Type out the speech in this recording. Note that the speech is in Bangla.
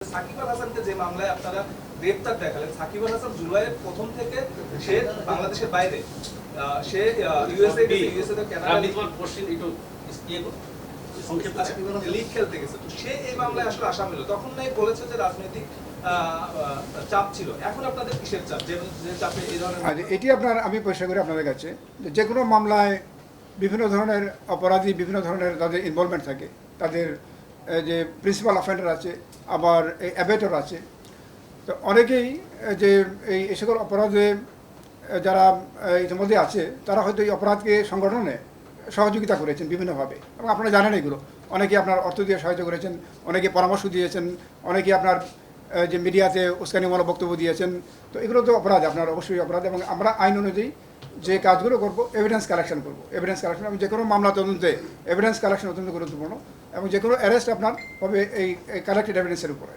সাকিব আল হাসানকে যে মামলায় আপনারা গ্রেপ্তার দেখালেন, সাকিব আল হাসান জুলাইয়ের প্রথম থেকে সে বাংলাদেশের বাইরে, সে ইউএসএ তে লিগ খেলতে গেছে। তো সে এই মামলায় আসলে আসামি হলো, তখন নাই বলেছে যে রাজনৈতিক চাপ ছিল। এখন আপনাদের কিসের চাপ, যে চাপে এই ধরনের? এটি আপনার আমি পরিষ্কার করি আপনাদের কাছে, যে কোনো মামলায় বিভিন্ন ধরনের অপরাধী, বিভিন্ন ধরনের তাদের ইনভলভমেন্ট থাকে। তাদের যে প্রিন্সিপাল অফেন্ডার আছে, আবার এই অ্যাবেটর আছে। তো অনেকেই যে এই সকল অপরাধে যারা ইতিমধ্যে আছে, তারা হয়তো এই অপরাধকে সংগঠনে সহযোগিতা করেছেন বিভিন্নভাবে, এবং আপনারা জানেন এগুলো। অনেকে আপনার অর্থ দিয়ে সাহায্য করেছেন, অনেকে পরামর্শ দিয়েছেন, অনেকে আপনার যে মিডিয়াতে উস্কানিমূলক বক্তব্য দিয়েছেন। তো এগুলো তো অপরাধ, আপনার অবশ্যই অপরাধ। এবং আমরা আইন অনুযায়ী যে কাজগুলো করবো, এভিডেন্স কালেকশন করবো। এভিডেন্স কালেকশন এবং যে কোনো মামলা তদন্তে এভিডেন্স কালেকশন অত্যন্ত গুরুত্বপূর্ণ, এবং যে কোনো অ্যারেস্ট আপনার হবে এই কালেক্টেড এভিডেন্সের উপরে।